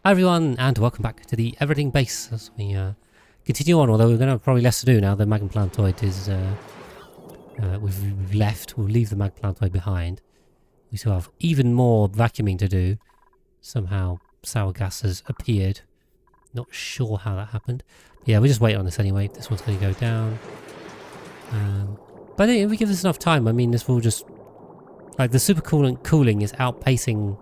Hi everyone, and welcome back to the Everything Base as we continue on, although we're going to have probably less to do now. The Magma Planetoid is, we've left. We'll leave the Magma Planetoid behind. We still have even more vacuuming to do. Somehow sour gas has appeared. Not sure how that happened. But yeah, we're just waiting on this anyway. This one's going to go down. But I think if we give this enough time, I mean, this will just... Like, the supercoolant cooling is outpacing...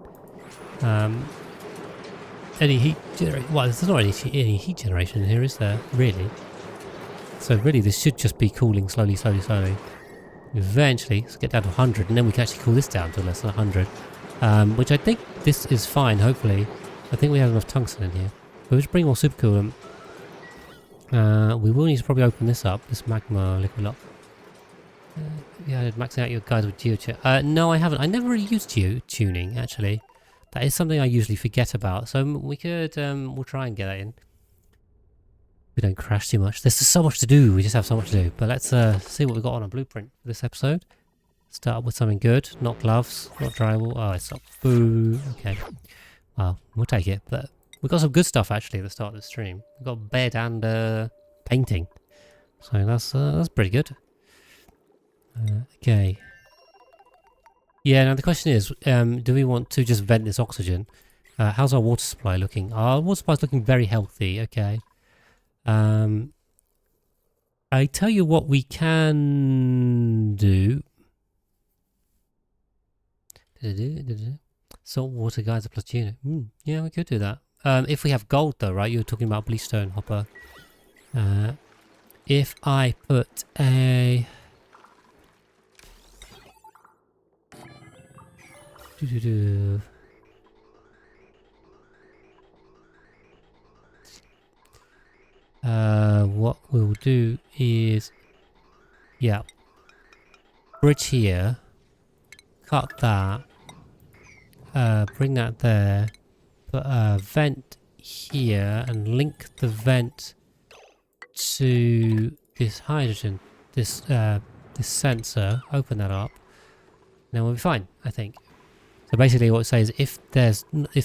any heat generation. Well, there's not any heat generation in here, is there? Really? So really, this should just be cooling slowly. Eventually, let's get down to 100, and then we can actually cool this down to less than 100. Which I think this is fine, hopefully. I think we have enough tungsten in here. We'll just bring more supercoolant. We will need to probably open this up, this magma liquid lock. Yeah, maxing out your guys with geotuning. No, I haven't. I never really used geotuning, actually. That is something I usually forget about, so we could, we'll try and get that in. We don't crash too much. There's just so much to do, we just have so much to do. But let's see what we've got on a blueprint for this episode. Start with something good, not gloves, not drywall. Oh, it's not. Boo. Okay. Well, we'll take it, but we've got some good stuff actually at the start of the stream. We've got bed and painting. So that's pretty good. Okay. Yeah, now the question is, do we want to just vent this oxygen? How's our water supply looking? Our water supply is looking very healthy, okay. I tell you what we can do. Salt water geyser plus unit. Yeah, we could do that. If we have gold though, right? You were talking about bleachstone hopper. If I put a... what we'll do is, yeah, bridge here, cut that, bring that there, put a vent here and link the vent to this hydrogen, this sensor, open that up, then we'll be fine, I think. So basically what it says, if the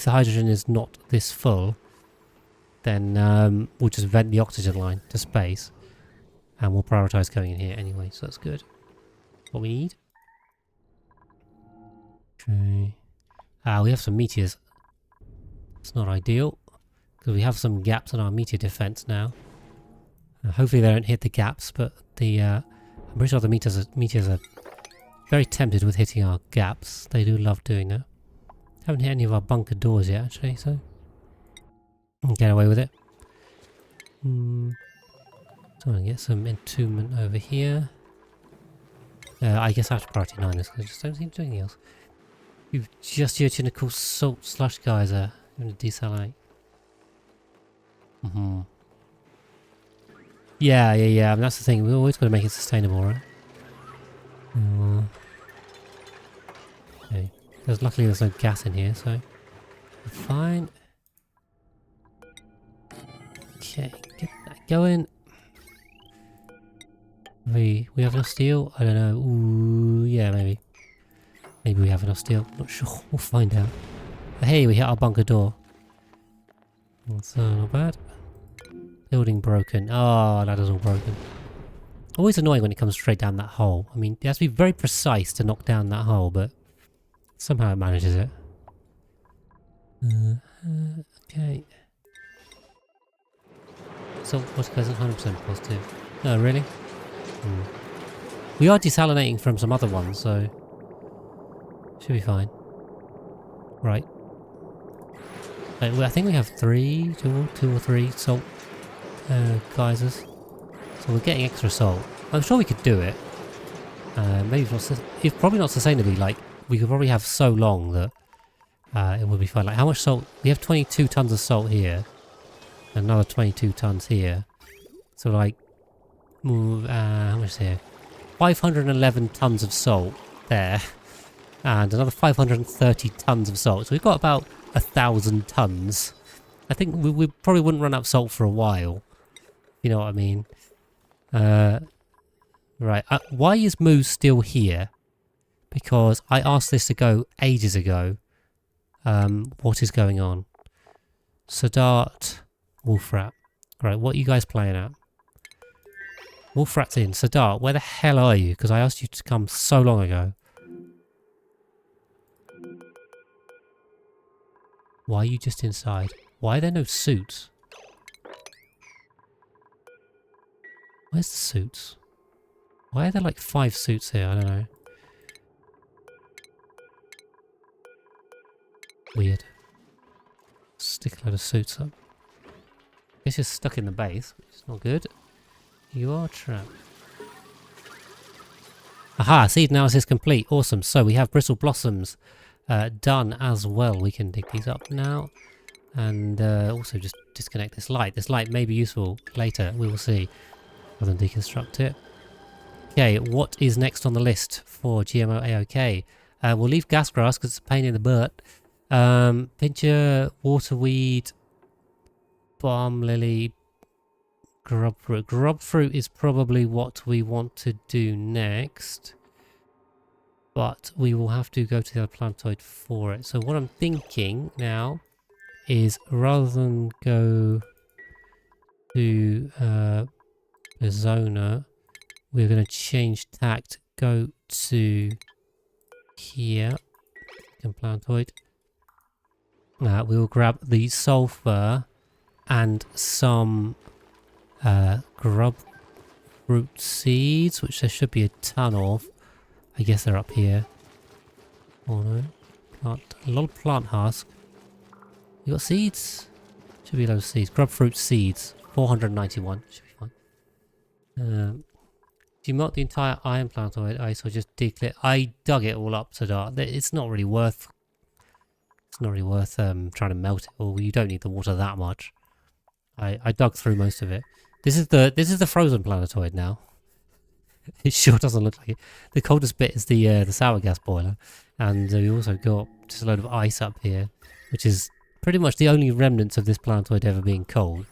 hydrogen is not this full, then we'll just vent the oxygen line to space. And we'll prioritise going in here anyway, so that's good. What we need. Okay. We have some meteors. It's not ideal, because we have some gaps in our meteor defence now. Hopefully they don't hit the gaps, but I'm pretty sure the meteors are very tempted with hitting our gaps. They do love doing that. Haven't hit any of our bunker doors yet, actually, so get away with it. So I get some entombment over here. I guess I have to priority 9 this because I just don't seem to do anything else. You've just used a cool salt slush geyser. I'm going to desalinate. Yeah. I mean, that's the thing. We've always got to make it sustainable, right? Okay. Luckily there's no gas in here, so we're fine. Okay, get that going. We have enough steel? I don't know. Ooh, yeah, maybe. Maybe we have enough steel. Not sure. We'll find out. But hey, we hit our bunker door. That's not bad. Building broken. Oh, that is all broken. Always annoying when it comes straight down that hole. I mean, it has to be very precise to knock down that hole, but somehow it manages it. Okay. So, water goes 100% positive. Oh, really? We are desalinating from some other ones, so should be fine. Right. I think we have two or three salt geysers. So we're getting extra salt. I'm sure we could do it. Maybe it's probably not sustainably. Like, we could probably have so long that it would be fine. Like, how much salt? We have 22 tons of salt here. Another 22 tons here. So, like, how much is here? 511 tons of salt there. And another 530 tons of salt. So we've got about 1,000 tons. I think we probably wouldn't run out of salt for a while. You know what I mean? Right. Why is Moose still here? Because I asked this to go ages ago. What is going on? Sadat, Wolfrat. Right, what are you guys playing at? Wolfrat's in. Sadat, where the hell are you? Because I asked you to come so long ago. Why are you just inside? Why are there no suits? Where's the suits? Why are there like 5 suits here? I don't know. Weird. Stick a load of suits up. Guess you're stuck in the base, which is not good. You are trapped. Aha! Seed analysis complete. Awesome. So we have bristle blossoms done as well. We can dig these up now. And also just disconnect this light. This light may be useful later. We will see. Rather than deconstruct it. Okay, what is next on the list for GMO AOK? We'll leave gas grass because it's a pain in the butt. Pincher, waterweed, balm lily, grub fruit. Grub fruit is probably what we want to do next. But we will have to go to the other planetoid for it. So what I'm thinking now is rather than go to Arizona, we're going to change tact, go to here, planetoid. We will grab the sulfur and some grub fruit seeds, which there should be a ton of. I guess they're up here. Oh no, a lot of plant husk. You got seeds? Should be a lot of seeds. Grub fruit seeds, 491. Should be fine. Do you mark the entire iron planetoid ice or just declare? I dug it all up to dark. It's not really worth. It's not really worth trying to melt it. Or you don't need the water that much. I dug through most of it. This is the frozen planetoid now. It sure doesn't look like it. The coldest bit is the sour gas boiler, and we also got just a load of ice up here, which is pretty much the only remnants of this planetoid ever being cold.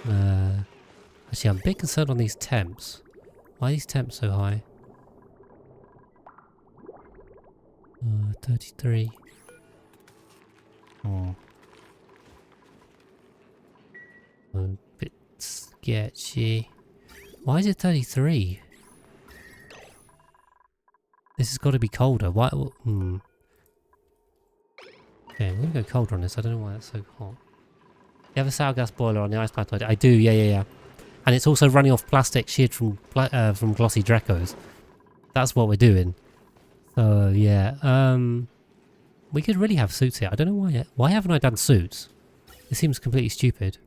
Actually, I'm a bit concerned on these temps. Why are these temps so high? 33. Oh. A bit sketchy. Why is it 33? This has got to be colder. Why? Okay, I'm going to go colder on this. I don't know why that's so hot. You have a sour gas boiler on the ice planetoid? I do, yeah. And it's also running off plastic sheared from glossy Dracos. That's what we're doing. So, yeah. We could really have suits here. I don't know why yet. Why haven't I done suits? It seems completely stupid.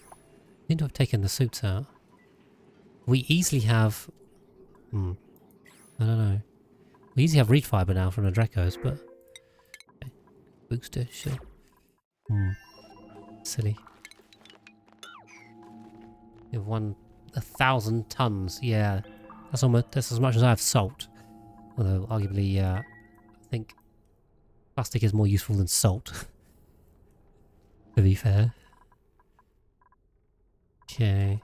I seem to have taken the suits out. We easily have... I don't know. We easily have reed fiber now from the Dracos, but... Okay. Booster, sure. Silly. You have 1,000 tons. Yeah, that's as much as I have salt. Although arguably, I think plastic is more useful than salt. To be fair. Okay.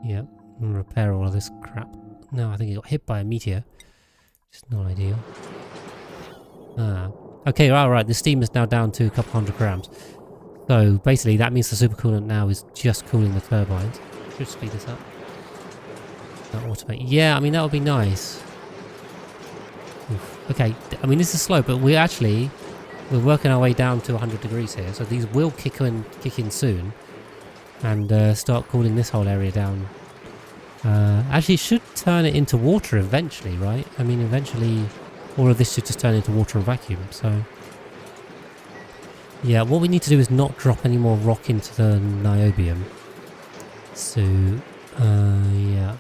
Yep. Repair all of this crap. No, I think it got hit by a meteor. Which is not ideal. Okay, alright, the steam is now down to a couple 100 grams. So basically that means the supercoolant now is just cooling the turbines. Should speed this up. Automate. Yeah, I mean that would be nice. Oof. Okay, I mean this is slow, but we're working our way down to 100 degrees here, so these will kick in soon, and start cooling this whole area down. Actually, it should turn it into water eventually, right? I mean, eventually, all of this should just turn into water and vacuum. So. Yeah, what we need to do is not drop any more rock into the niobium. So, yeah.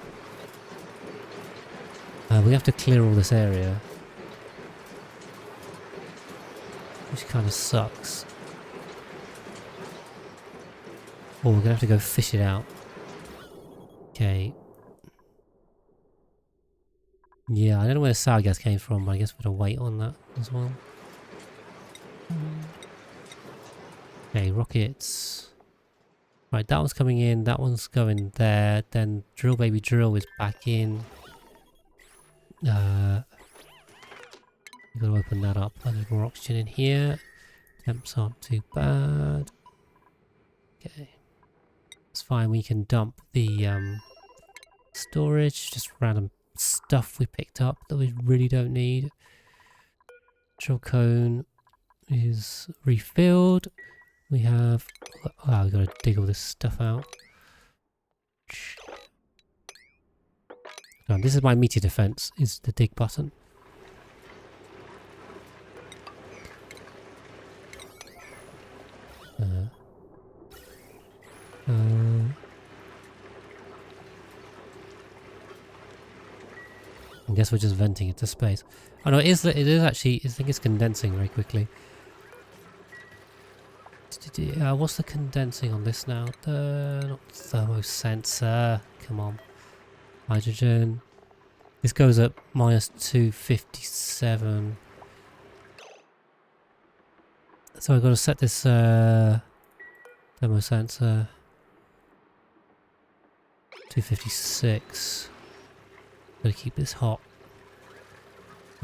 We have to clear all this area. Which kind of sucks. Oh, we're going to have to go fish it out. Okay. Yeah, I don't know where the sour gas came from, but I guess we're going to wait on that as well. Okay, rockets. Right, that one's coming in, that one's going there, then drill baby drill is back in. You've got to open that up, a little more oxygen in here. Temps aren't too bad. Okay. It's fine, we can dump the storage, just random stuff we picked up that we really don't need. Control cone is refilled. We have... Oh, we've got to dig all this stuff out. No, this is my meteor defense, is the dig button. I guess we're just venting it to space. Oh no, it is actually, I think it's condensing very quickly. What's the condensing on this now? Not thermosensor. Come on. Hydrogen. This goes at minus 257. So I've got to set this thermosensor 256. Got to keep this hot.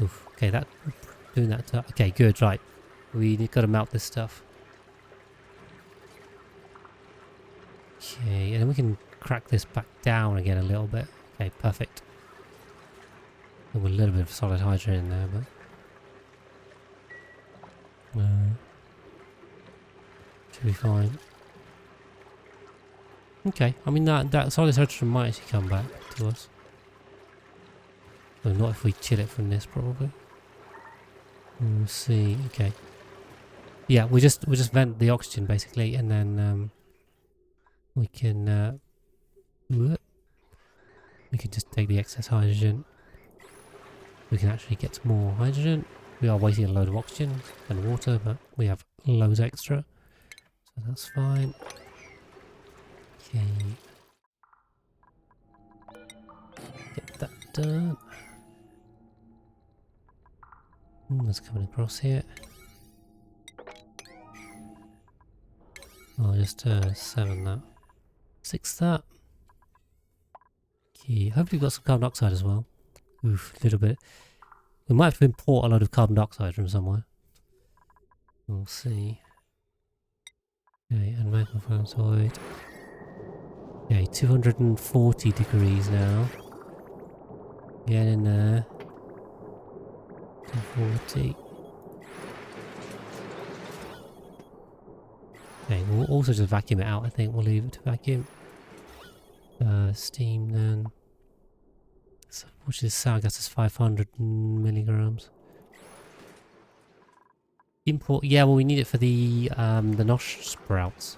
Oof. Okay, that doing that. Okay, good. Right, we got to melt this stuff. Okay, and then we can crack this back down again a little bit. Okay, perfect. With a little bit of solid hydrogen in there, but should be fine. Okay, I mean that solid hydrogen might actually come back to us. Well, not if we chill it from this, probably. We'll see. Okay. Yeah, we just vent the oxygen basically, and then we can just take the excess hydrogen. We can actually get some more hydrogen. We are wasting a load of oxygen and water, but we have loads extra, so that's fine. Okay. Get that done. That's coming across here. I'll just 7 that. 6 that. Okay, hopefully we've got some carbon dioxide as well. Oof, a little bit. We might have to import a load of carbon dioxide from somewhere. We'll see. Okay, and magma planetoid. Okay, 240 degrees now. Get in there. 240. Okay, we'll also just vacuum it out, I think. We'll leave it to vacuum. Steam then. So, which is sour gas is 500 milligrams. Import, yeah, well we need it for the nosh sprouts.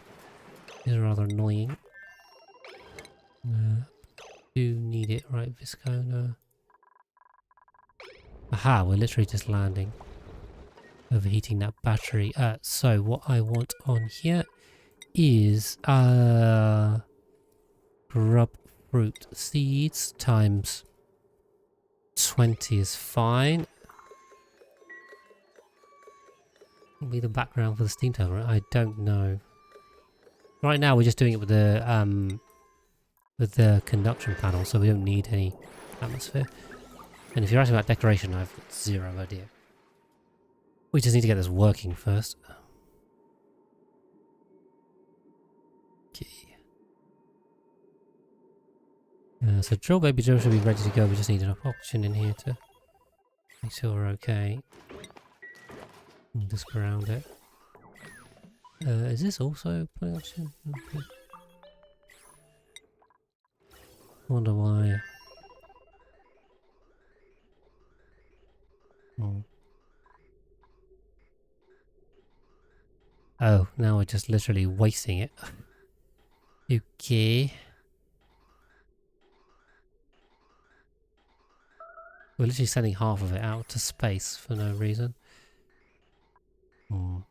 These are rather annoying. Do need it, right, Viscona. Aha, we're literally just landing. Overheating that battery. So what I want on here is grub fruit seeds times 20 is fine. Will be the background for the steam turbine. I don't know. Right now we're just doing it with the conduction panel, so we don't need any atmosphere. And if you're asking about decoration, I've got zero idea. We just need to get this working first. Okay. So drill baby drill should be ready to go. We just need enough oxygen in here to make sure we're okay. And just ground it. Is this also putting oxygen? Okay. Wonder why. Oh, now we're just literally wasting it. Okay. We're literally sending half of it out to space for no reason. Have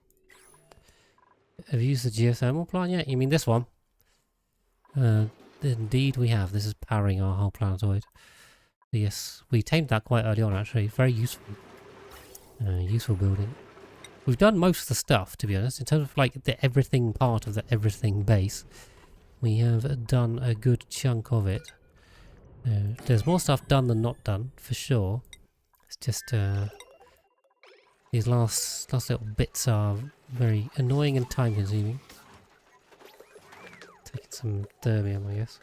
you used the geothermal plant yet? You mean this one? Indeed we have. This is powering our whole planetoid. Yes, we tamed that quite early on actually. Very useful. Useful building. We've done most of the stuff, to be honest. In terms of like the everything part of the everything base, we have done a good chunk of it. There's more stuff done than not done, for sure. It's just These last little bits are very annoying and time consuming. Taking some thermium, I guess.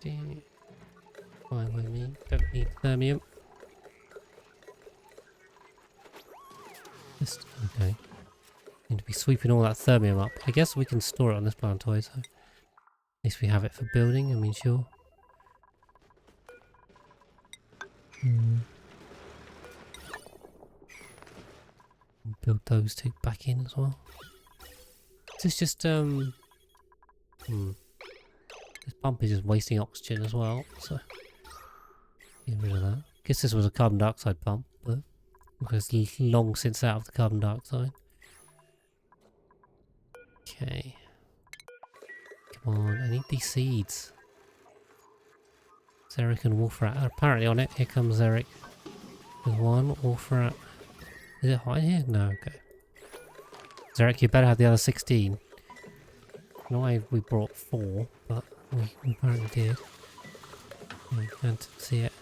Fine by me. Don't need thermium. Just okay. Need to be sweeping all that thermium up. I guess we can store it on this planetoid, so at least we have it for building. I mean, sure. Build those two back in as well. This is just this pump is just wasting oxygen as well, so get rid of that. Guess this was a carbon dioxide pump, but it's long since out of the carbon dioxide. Okay. Come on, I need these seeds. Zerek and Wolfrat are apparently on it. Here comes Zerek with one. Wolfrat. Is it hot in here? No, okay. Zerek, you better have the other 16. No way we brought 4, but we apparently did. I can't see it.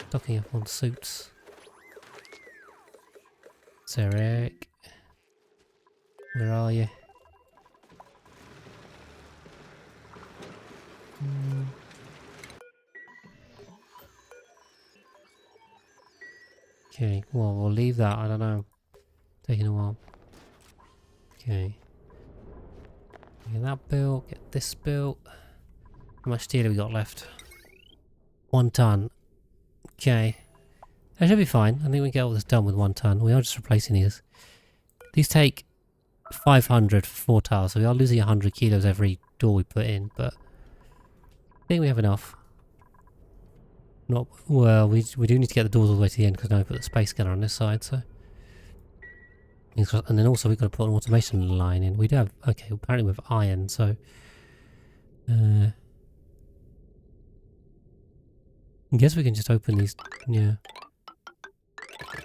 Stocking up on suits. Zerek. Where are you? Okay, well, we'll leave that. I don't know. Taking a while. Okay. Get that built. Get this built. How much steel have we got left? 1 ton. Okay. That should be fine. I think we can get all this done with 1 ton. We are just replacing these. These take 500 for 4 tiles, so we are losing 100 kilos every door we put in, but I think we have enough. Not well. We do need to get the doors all the way to the end because now we put the space scanner on this side. So, and then also we've got to put an automation line in. We do have apparently we have iron. So, I guess we can just open these. Yeah,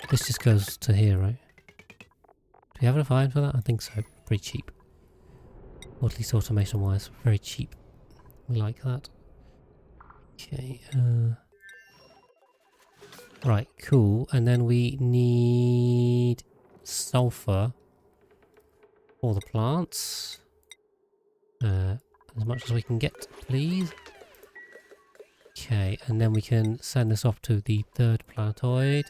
this just goes to here, right? Do we have enough iron for that? I think so. Pretty cheap. Or at least automation wise, very cheap. We like that. Okay. Right, cool. And then we need sulfur for the plants. As much as we can get, please. Okay, and then we can send this off to the 3rd planetoid.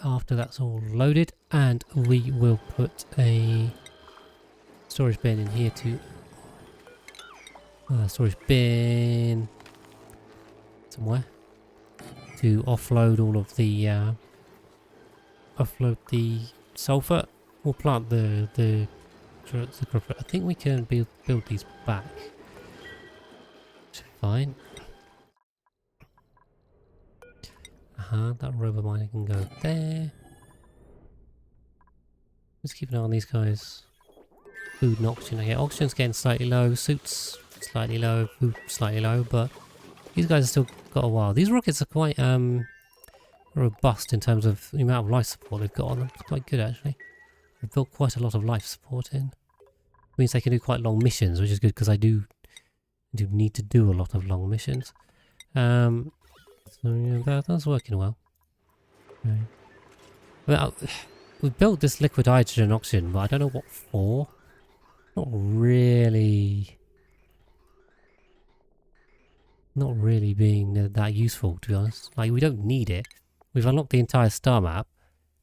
After that's all loaded, and we will put a storage bin in here to storage bin somewhere to offload all of the sulfur. We'll plant the I think we can build these back. Fine. That rubber miner can go there. Let's keep an eye on these guys. Food and oxygen. Okay, oxygen's getting slightly low, suits slightly low, food slightly low, but these guys have still got a while. These rockets are quite robust in terms of the amount of life support they've got on them. It's quite good actually. They've built quite a lot of life support in. It means they can do quite long missions, which is good because I do need to do a lot of long missions. So yeah, that's working well. Okay. Well, we built this liquid hydrogen oxygen, but I don't know what for. Not really being that useful, to be honest. Like, we don't need it. We've unlocked the entire star map.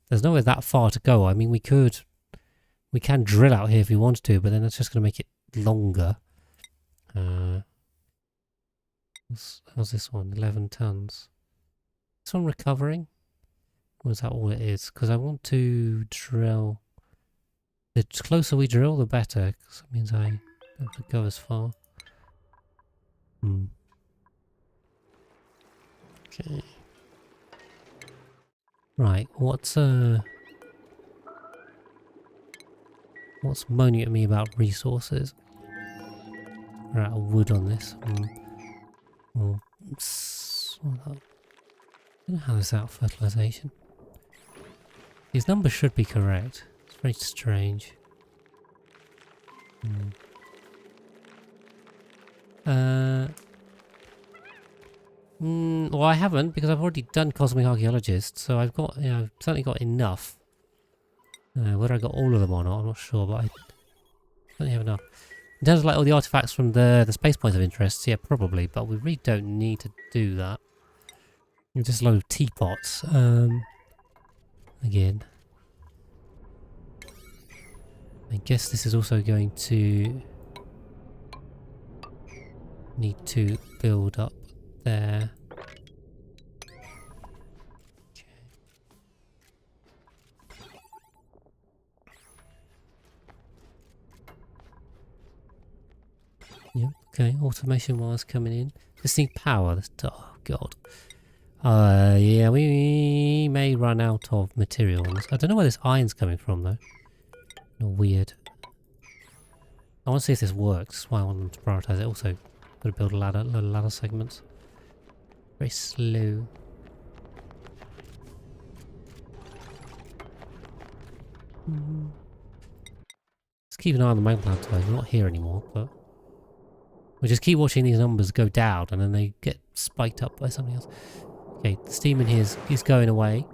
There's nowhere that far to go. I mean, we can drill out here if we wanted to, but then that's just going to make it longer. How's this one? 11 tons. This one recovering? Or is that all it is? Because I want to drill. The closer we drill, the better. Because it means I don't have to go as far. Okay. Right, what's moaning at me about resources? We're out of wood on this. Well, I don't know how this is out of fertilization. These numbers should be correct. It's very strange. Well, I haven't because I've already done Cosmic Archaeologist, so I've got, I've certainly got enough. Whether I got all of them or not, I'm not sure, but I certainly have enough. In terms of like all the artifacts from the space points of interest, yeah, probably, but we really don't need to do that. Just a load of teapots. Again. I guess this is also going to need to build up there. Yep, okay, automation wires coming in. Just need power. Oh, God. Yeah, we may run out of materials. I don't know where this iron's coming from, though. Weird. I want to see if this works. That's why I want them to prioritize it. Also, got to build a load of ladder segments. Very slow. Let's keep an eye on the magma planetoids. We're not here anymore, but we just keep watching these numbers go down, and then they get spiked up by something else. Okay, the steam in here is going away.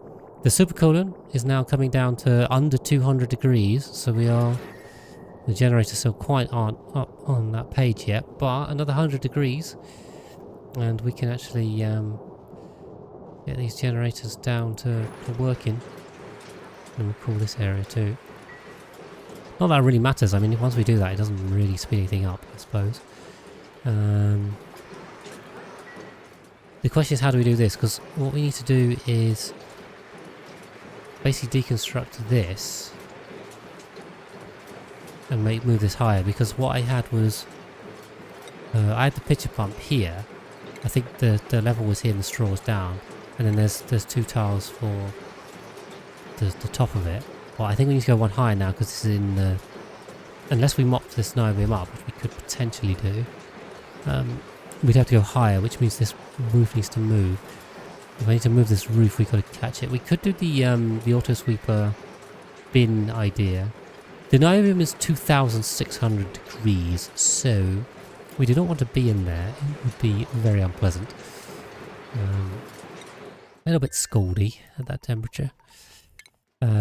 The supercolon is now coming down to under 200 degrees, so we are... The generators still quite aren't up on that page yet, but another 100 degrees, and we can actually get these generators down to working. And we'll cool this area too. Not that it really matters. I mean, once we do that, it doesn't really speed anything up, I suppose. The question is, how do we do this? Because what we need to do is basically deconstruct this and move this higher, because what I had was I had the pitcher pump here. I think the level was here and the straw was down, and then there's two tiles for the top of it. Well, I think we need to go one higher now, because this is in the... Unless we mop this Niobium up, which we could potentially do, we'd have to go higher, which means this roof needs to move. If I need to move this roof, we've got to catch it. We could do the auto sweeper bin idea. The Niobium is 2,600 degrees, so we do not want to be in there. It would be very unpleasant. A little bit scaldy at that temperature.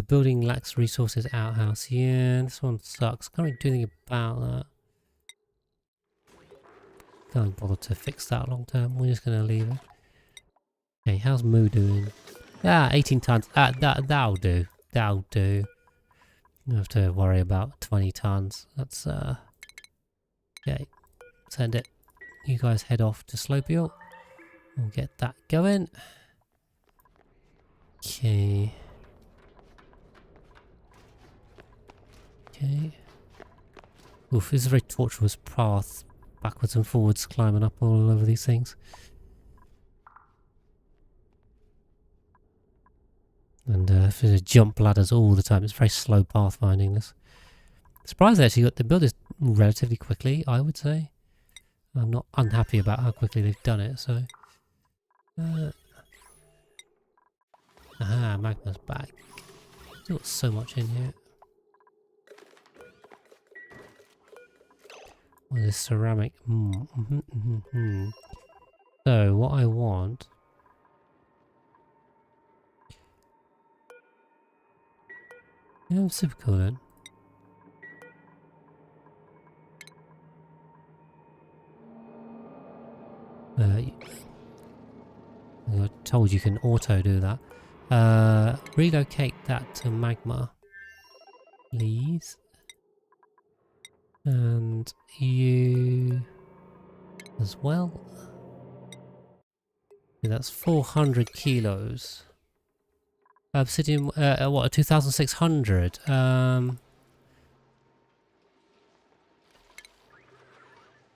Building lacks resources, outhouse. Yeah, this one sucks. Can't really do anything about that. Can't bother to fix that long term. We're just going to leave it. Okay, how's Moo doing? 18 tons. That'll do. That'll do. Don't have to worry about 20 tons. That's, okay. Send it. You guys head off to Slopiel. We'll get that going. Okay. Okay. Oof, this is a very tortuous path. Backwards and forwards, climbing up all over these things. And there's jump ladders all the time. It's very slow pathfinding this. Surprised they actually got the build this relatively quickly, I would say. I'm not unhappy about how quickly they've done it, so... aha, magma's back. Still got so much in here. What is this ceramic? So, what I want... Yeah, super cool then. I told you can auto do that. Relocate that to magma, please. And you as well. Yeah, that's 400 kilos. Obsidian, what, 2,600?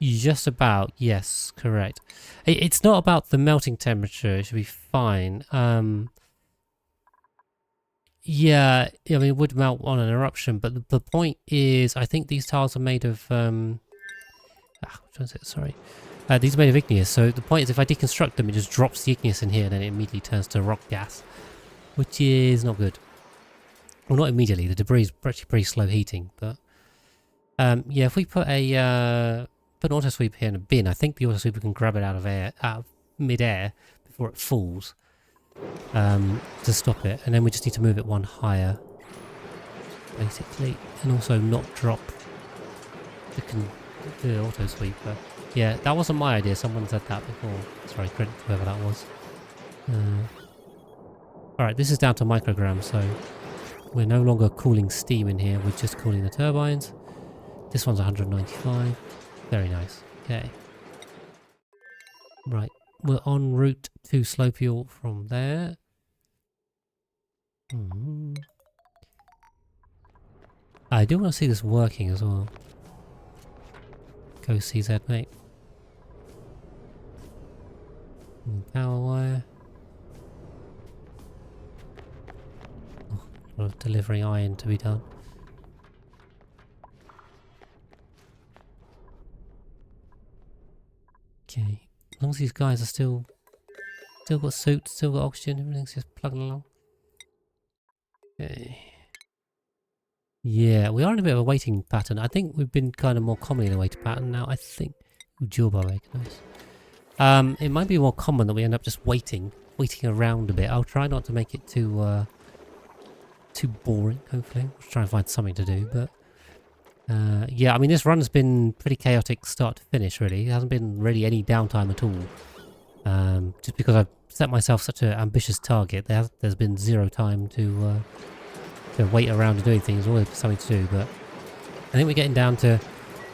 Just about, yes, correct. It's not about the melting temperature, it should be fine. Yeah, I mean, it would melt on an eruption, but the point is, I think these tiles are made of, sorry. These are made of igneous, so the point is if I deconstruct them, it just drops the igneous in here, and then it immediately turns to rock gas, which is not good. Well, not immediately, the debris is actually pretty slow heating, but... yeah, if we put an auto sweeper here in a bin, I think the auto sweeper can grab it out of air, out of mid-air before it falls to stop it, and then we just need to move it one higher, basically, and also not drop the auto sweeper. Yeah, that wasn't my idea. Someone said that before. Sorry, credit to whoever that was. Alright, this is down to micrograms, so we're no longer cooling steam in here. We're just cooling the turbines. This one's 195. Very nice. Okay. Right, we're en route to slow fuel from there. I do want to see this working as well. Go CZ, mate. Power wire. Oh, a lot of delivering iron to be done. Okay. As long as these guys are still got suits, still got oxygen, everything's just plugging along. Okay. Yeah, we are in a bit of a waiting pattern. I think we've been kind of more commonly in a waiting pattern now. I think. Ooh, dual bar egg, nice. It might be more common that we end up just waiting around a bit. I'll try not to make it too boring. Hopefully, we'll try and find something to do. But yeah, I mean, this run has been pretty chaotic start to finish. Really, there hasn't been really any downtime at all. Just because I've set myself such an ambitious target, there's been zero time to wait around and doing things. Always something to do. But I think we're getting down to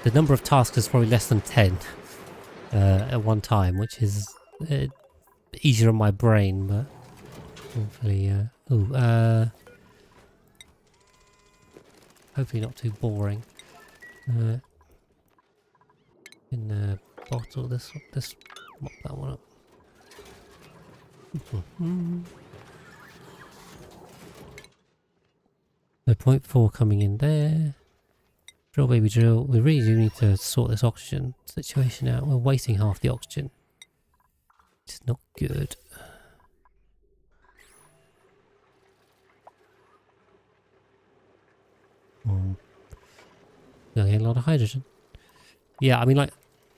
the number of tasks is probably less than 10 at one time, which is easier on my brain. But hopefully, hopefully not too boring. In bottle this mop that one up. So 0.4 coming in there. Drill baby drill. We really do need to sort this oxygen situation out. We're wasting half the oxygen. Which is not good. Gonna get a lot of hydrogen. Yeah, I mean, like,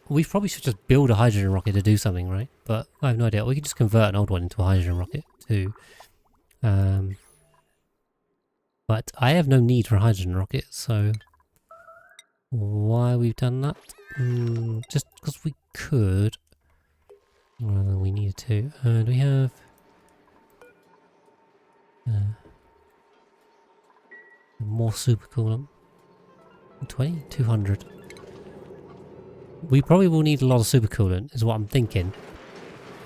we probably should just build a hydrogen rocket to do something, right? But I have no idea. We could just convert an old one into a hydrogen rocket too. But I have no need for a hydrogen rocket, so why we've done that? Just because we could, rather than we needed to. Do we have? More supercoolant. 20? 200. We probably will need a lot of supercoolant, is what I'm thinking.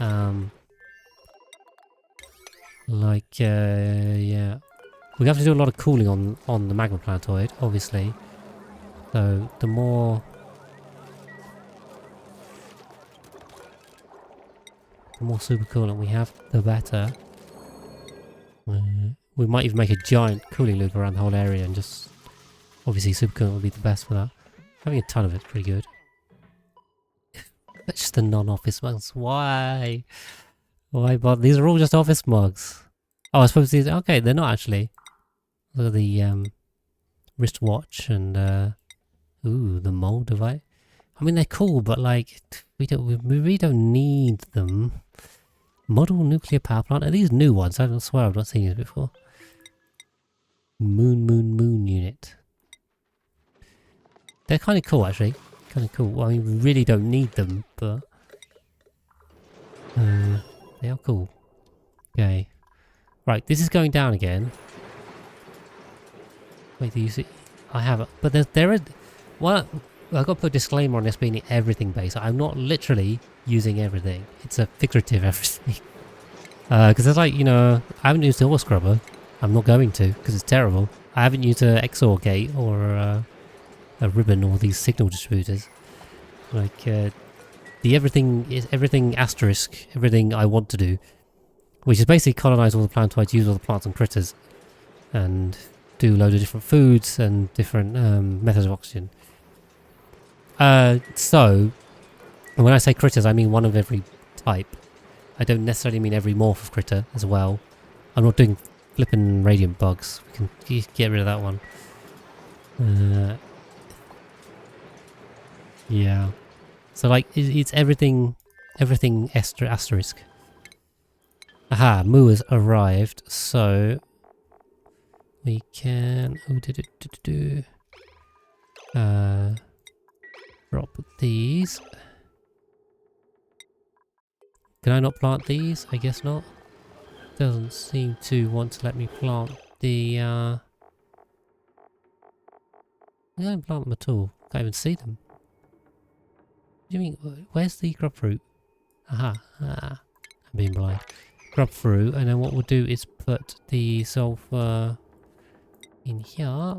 Yeah. We have to do a lot of cooling on the magma planetoid, obviously. So the more supercoolant we have, the better. We might even make a giant cooling loop around the whole area and just... Obviously supercoolant would be the best for that. Having a ton of it's pretty good. That's just the non-office mugs. Why? Why? But these are all just office mugs. Oh, I suppose these... Okay, they're not actually. Look at the wristwatch and... ooh, the mold device. I mean, they're cool, but like... We really don't need them. Model nuclear power plant. Are these new ones? I swear I've not seen these before. Moon unit. They're kind of cool, actually. Kind of cool. Well, I mean, we really don't need them, but... they are cool. Okay. Right, this is going down again. Wait, do you see? I have it. But there is... Well, I've got to put a disclaimer on this being everything based. I'm not literally using everything. It's a figurative everything. Because it's like, you know, I haven't used the ore scrubber. I'm not going to, because it's terrible. I haven't used a XOR gate or a ribbon or these signal distributors. Like, the everything asterisk, everything I want to do. Which is basically colonize all the planetoids, use all the plants and critters. And do a load of different foods and different methods of oxygen. So, when I say critters, I mean one of every type. I don't necessarily mean every morph of critter as well. I'm not doing flipping radiant bugs. We can get rid of that one. Yeah. So like, it's everything everything asterisk. Aha, Moo has arrived, so we can drop these. Can I not plant these? I guess not. Doesn't seem to want to let me plant the I don't plant them at all. Can't even see them. What do you mean? Where's the grub fruit? Aha. I'm being blind. Grub fruit, and then what we'll do is put the sulfur in here.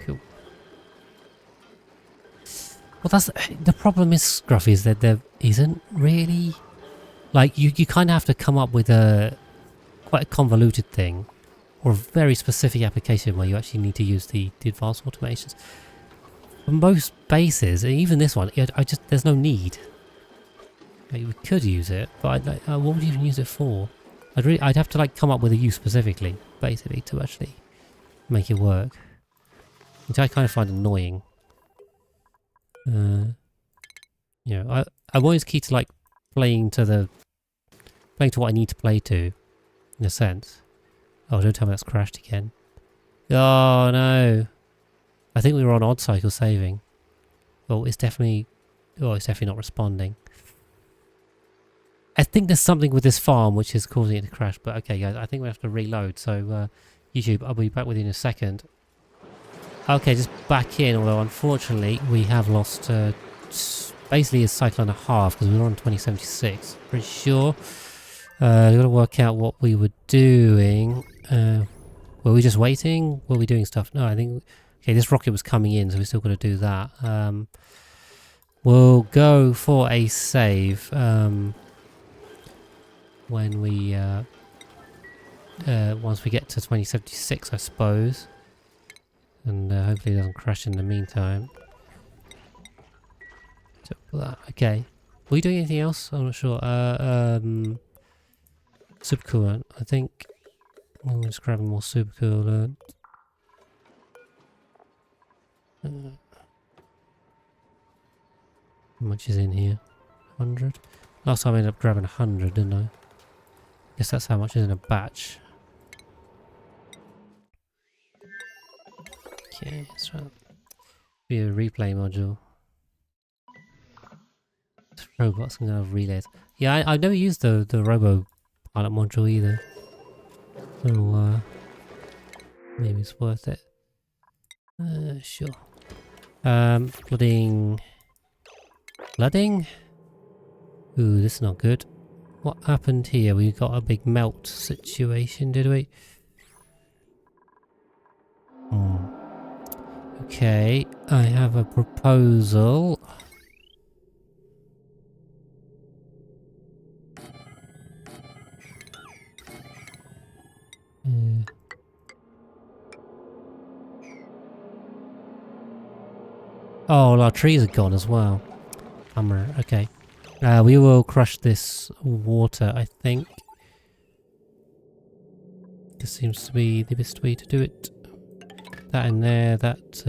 Cool. Well, that's the problem is, Scruffy, is that there isn't really, like, you kind of have to come up with quite a convoluted thing, or a very specific application where you actually need to use the advanced automations. For most bases, even this one, there's no need. Like, we could use it, but what would you even use it for? I'd have to like come up with a use specifically, basically, to actually make it work, which I kind of find annoying. You know, I'm always key to like playing to what I need to play to, in a sense. Oh, don't tell me that's crashed again. Oh no! I think we were on odd cycle saving. Oh, it's definitely not responding. I think there's something with this farm which is causing it to crash, but okay guys, I think we have to reload, so YouTube, I'll be back with you in a second. Okay, just back in, although unfortunately we have lost basically a cycle and a half because we were on 2076, pretty sure. We've got to work out what we were doing. Were we just waiting? Were we doing stuff? No, I think... Okay, this rocket was coming in, so we still got to do that. We'll go for a save when we... once we get to 2076, I suppose. And hopefully it doesn't crash in the meantime. So, okay. Were you doing anything else? I'm not sure. Supercoolant. I think I'm just grabbing more supercoolant. How much is in here? 100? Last time I ended up grabbing 100, didn't I? Guess that's how much is in a batch. Okay, that's right. Be a replay module. Robots can have relays. Yeah, I've never used the robo pilot module either. So maybe it's worth it. Sure. Flooding. Flooding? Ooh, this is not good. What happened here? We got a big melt situation, did we? Okay, I have a proposal. Oh, well, our trees are gone as well. Bummer. Okay. We will crush this water, I think. This seems to be the best way to do it. That in there, that,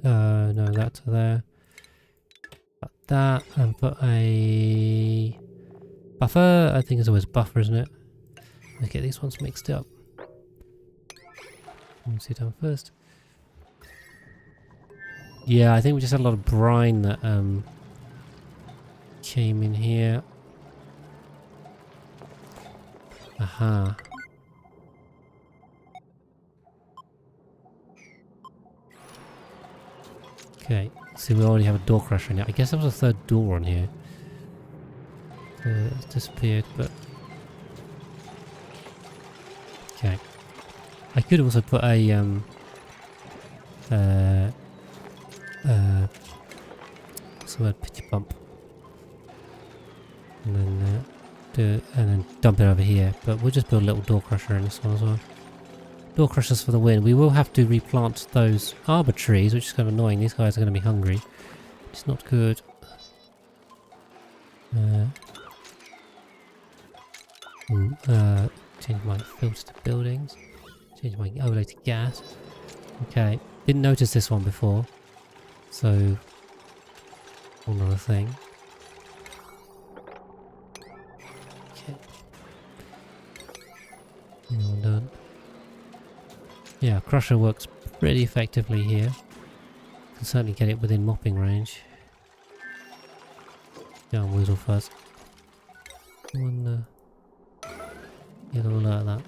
no, that to there. Put that, and put a buffer. I think it's always buffer, isn't it? Let's get these ones mixed up. Let's see it down first. Yeah, I think we just had a lot of brine that came in here. Aha. Okay, so we already have a door crusher in here. I guess there was a third door on here. It's disappeared, but... Okay. I could also put a, what's the word? Pitcher pump. And then dump it over here. But we'll just build a little door crusher in this one as well. Door crushers for the win. We will have to replant those arbor trees, which is kind of annoying. These guys are going to be hungry. It's not good. Change my filter to buildings. Change my overlay to gas. Okay. Didn't notice this one before. So, another thing. Yeah, crusher works pretty effectively here. Can certainly get it within mopping range. Go on, weasel first. One, get all out of that.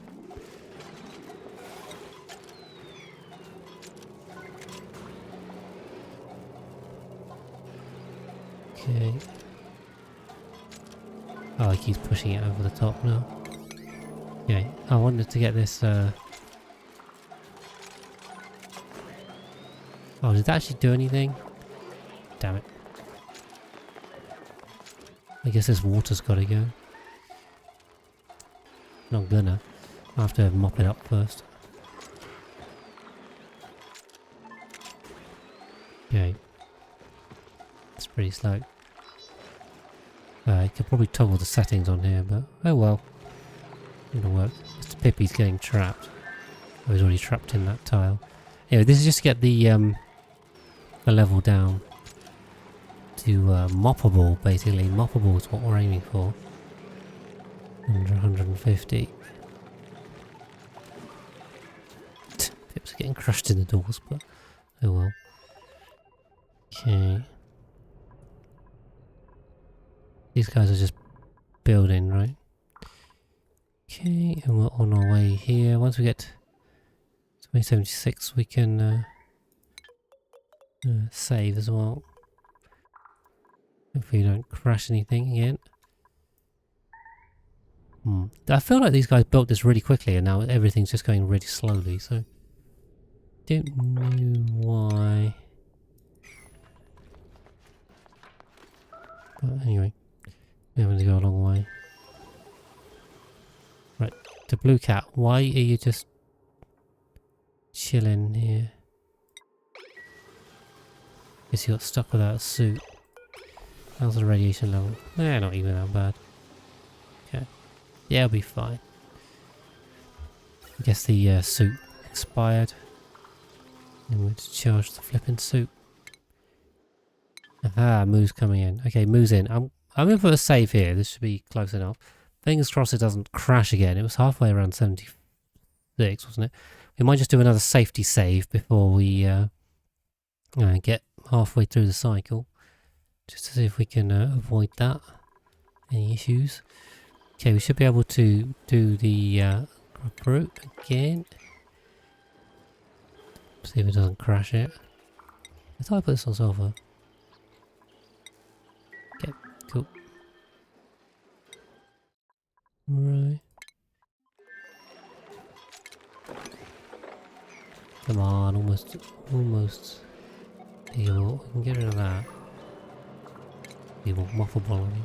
Okay. Oh, he keeps pushing it over the top now. Okay, I wanted to get this, oh, did it actually do anything? Damn it. I guess this water's gotta go. Not gonna. I have to mop it up first. Okay. It's pretty slow. I could probably toggle the settings on here, but oh well. It'll work. Mr. Pippy's getting trapped. Oh, he's already trapped in that tile. Anyway, this is just to get the level down to moppable, basically. Moppable is what we're aiming for. Under 150. Pips are getting crushed in the doors, but oh well. Okay. These guys are just building, right? Okay, and we're on our way here. Once we get to 2076, we can save as well. Hopefully you don't crash anything again. I feel like these guys built this really quickly and now everything's just going really slowly, so don't know why. But anyway, we're having to go a long way. Right, the blue cat, why are you just chilling here? Guess you got stuck without a suit. How's the radiation level? Not even that bad. Okay. Yeah, it'll be fine. I guess the suit expired. And we'll just charge the flipping suit. Aha, Moo's coming in. Okay, Moo's in. I'm going for a save here. This should be close enough. Fingers crossed it doesn't crash again. It was halfway around 76, wasn't it? We might just do another safety save before we get halfway through the cycle. Just to see if we can avoid that. Any issues? Okay, we should be able to do the route again. See if it doesn't crash it. I thought I put this on silver. Okay, cool. Right. Come on, almost. Deal. We can get rid of that. Evil muffle ball on you.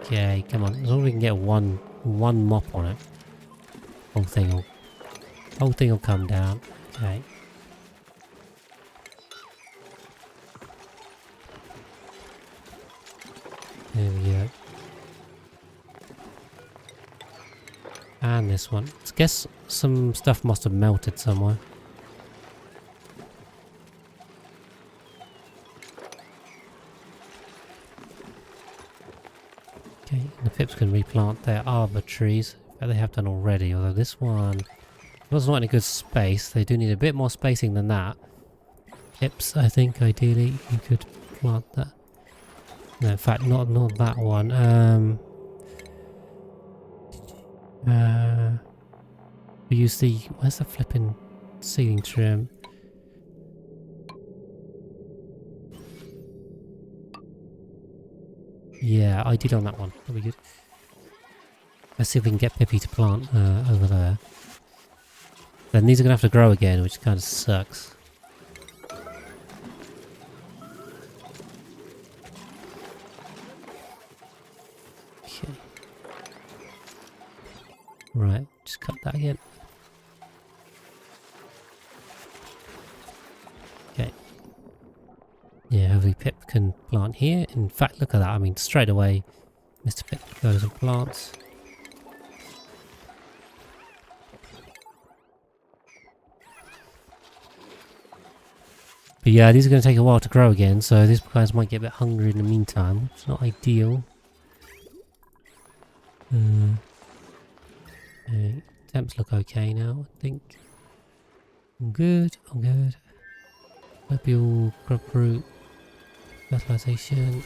Okay, come on. As long as we can get one mop on it, whole thing will come down. Okay. There we go. And this one. I guess some stuff must have melted somewhere. Okay, the Pips can replant their arbor trees. But they have done already, although this one was not in a good space. They do need a bit more spacing than that. Pips, I think, ideally, you could plant that. No, in fact, not that one. We use the... Where's the flipping ceiling trim? Yeah, ideal on that one. That'll be good. Let's see if we can get Pippi to plant over there. Then these are going to have to grow again, which kind of sucks. Okay. Right, just cut that again. Okay. Yeah, hopefully Pip can plant here. In fact, look at that. I mean, straight away, Mr. Pip goes and plants. But yeah, these are going to take a while to grow again, so these guys might get a bit hungry in the meantime. It's not ideal. Okay. Temps look okay now, I think. I'm good, I'm good. Globule, grub root, fertilization.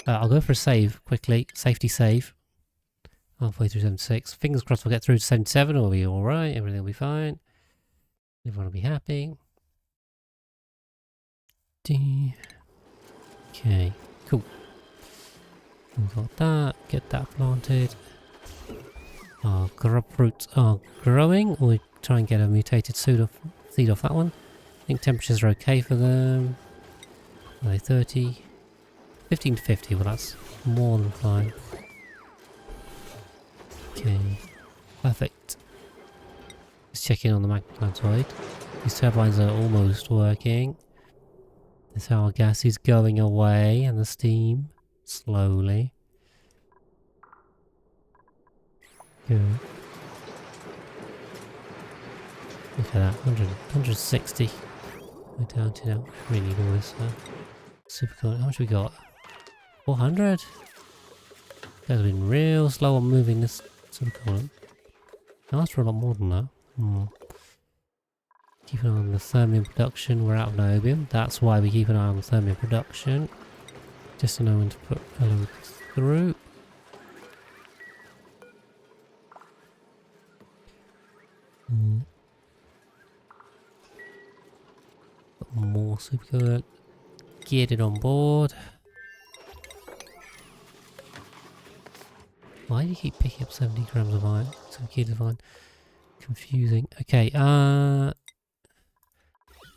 I'll go for a save quickly. Safety save. Halfway through 76. Fingers crossed we'll get through to 77. We'll be alright. Everything will be fine. Everyone will be happy. Okay, cool. We've got that. Get that planted. Our grub roots are growing. We'll try and get a mutated seed off that one. I think temperatures are okay for them. Are they 30? 15 to 50. Well, that's more than fine. Okay, perfect. Let's check in on the magma planetoid. These turbines are almost working. This is how our gas is going away and the steam slowly. Good. Look at that, 160. We're down to now. We need all this super cool. How much we got? 400? Guys have been real slow on moving this super column. I asked for a lot more than that. Keep an eye on the thermium production. We're out of niobium. That's why we keep an eye on the thermium production. Just to know when to put elements through. Got more super good. Get it on board. Why do you keep picking up 70 grams of iron? Some kids of iron. Confusing. Okay,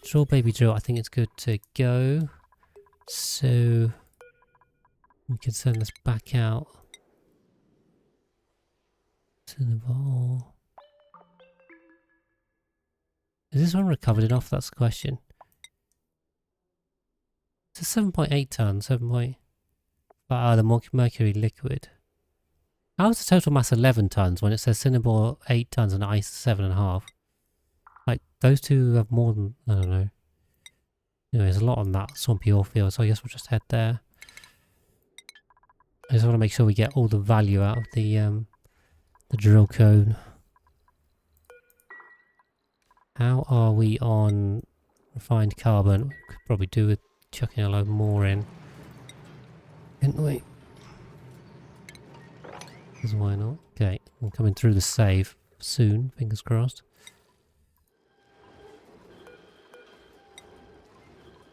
drill baby drill, I think it's good to go. So we can send this back out to the ball. Is this one recovered enough? That's the question. It's a 7.8 ton, 7. The mercury liquid. How is the total mass 11 tons when it says Cinnabore 8 tons and ice 7.5? Like, those two have more than, I don't know. Anyway, there's a lot on that swampy ore field, so I guess we'll just head there. I just want to make sure we get all the value out of the drill cone. How are we on refined carbon? We could probably do with chucking a load more in. Couldn't we? Because why not? Okay, I'm coming through the save soon, fingers crossed.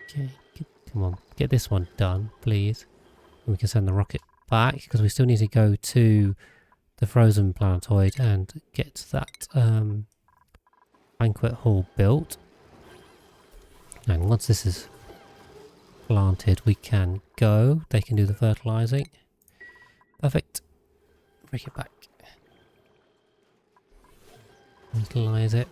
Okay, come on, get this one done, please. And we can send the rocket back, because we still need to go to the frozen planetoid and get that banquet hall built. And once this is planted, we can go. They can do the fertilizing. Perfect. Bring it back. Fertilize it.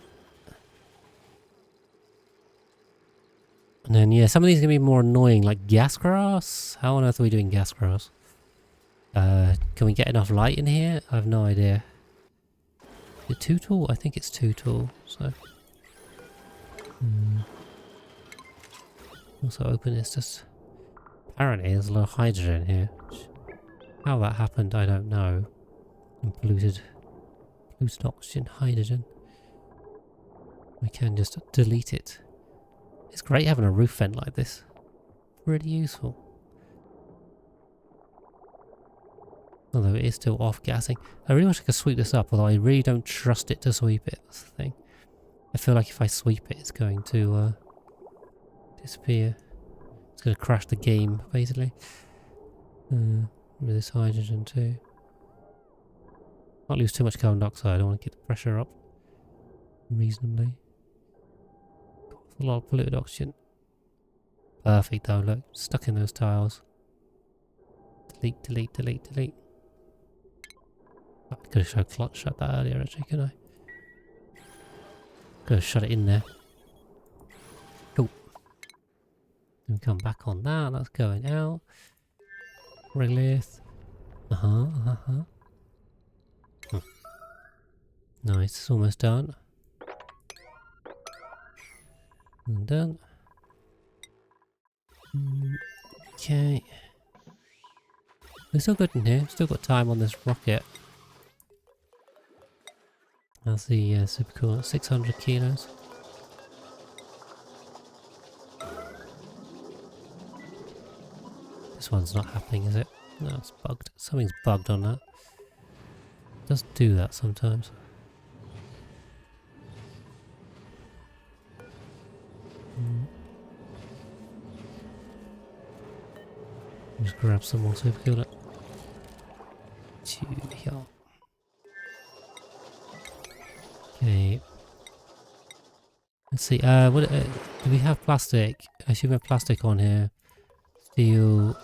And then, yeah, some of these are going to be more annoying, like gas grass. How on earth are we doing gas grass? Can we get enough light in here? I have no idea. Is it too tall? I think it's too tall, so... Also open, it's just... Apparently there's a lot of hydrogen here. How that happened, I don't know. And polluted oxygen, hydrogen. We can just delete it. It's great having a roof vent like this. Really useful. Although it is still off-gassing. I really wish I could sweep this up, although I really don't trust it to sweep it. That's the thing. I feel like if I sweep it, it's going to disappear. It's going to crash the game, basically. With this hydrogen too. Not lose too much carbon dioxide. I don't want to get the pressure up reasonably. A lot of polluted oxygen. Perfect though, look. Stuck in those tiles. Delete, delete, delete, delete. I could have shut that earlier actually, couldn't I? Could have shut it in there. Cool. Then come back on that, that's going out. Regolith. Nice, it's almost done. And done. Okay. We're still good in here. Still got time on this rocket. That's the super cool. 600 kilos. This one's not happening, is it? No, it's bugged. Something's bugged on that. It does do that sometimes. Just grab some more super cooler. Okay. Let's see. What do we have plastic? I assume we have plastic on here. Steel.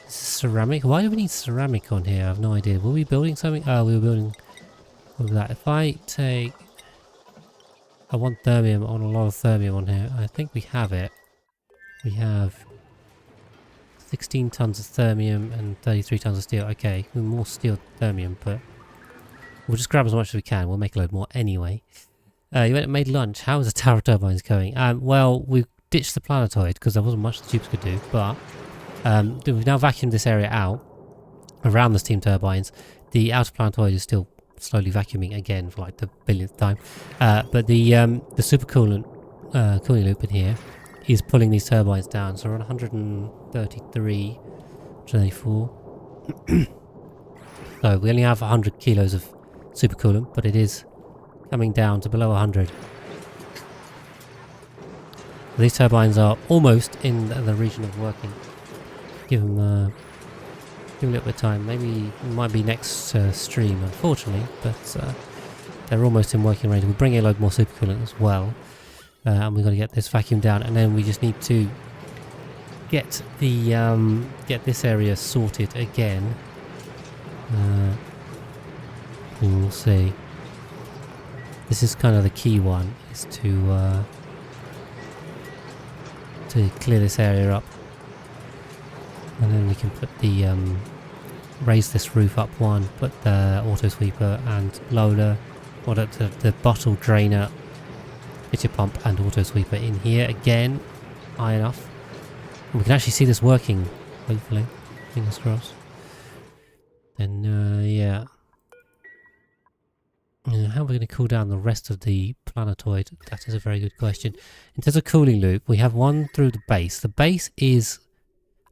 This is ceramic. Why do we need ceramic on here? I have no idea. Were we building something? Oh, we were building all of that. If I take, I want thermium. I want a lot of thermium on here. I think we have it. We have 16 tons of thermium and 33 tons of steel. Okay, we're more steel than thermium, but we'll just grab as much as we can. We'll make a load more anyway. You went and made lunch. How is the tower turbines going? Well, we ditched the planetoid because there wasn't much the tubes could do, but we've now vacuumed this area out around the steam turbines. The outer planetoid is still slowly vacuuming again for like the billionth time, but the super cooling loop in here is pulling these turbines down. So we're on 133, 134. So we only have 100 kilos of super coolant, but it is coming down to below 100. These turbines are almost in the region of working. Give them a little bit of time. Maybe it might be next stream, unfortunately, but they're almost in working range. We'll bring a load more super coolant as well. And we've got to get this vacuum down, and then we just need to get the get this area sorted again. We'll see. This is kind of the key one, is to clear this area up, and then we can put the raise this roof up one, put the auto sweeper and loader, or the bottle drainer, pitcher pump and auto sweeper in here again. High enough. And we can actually see this working, hopefully. Fingers crossed. Then, yeah. How are we going to cool down the rest of the planetoid? That is a very good question. In terms of cooling loop, we have one through the base. The base is...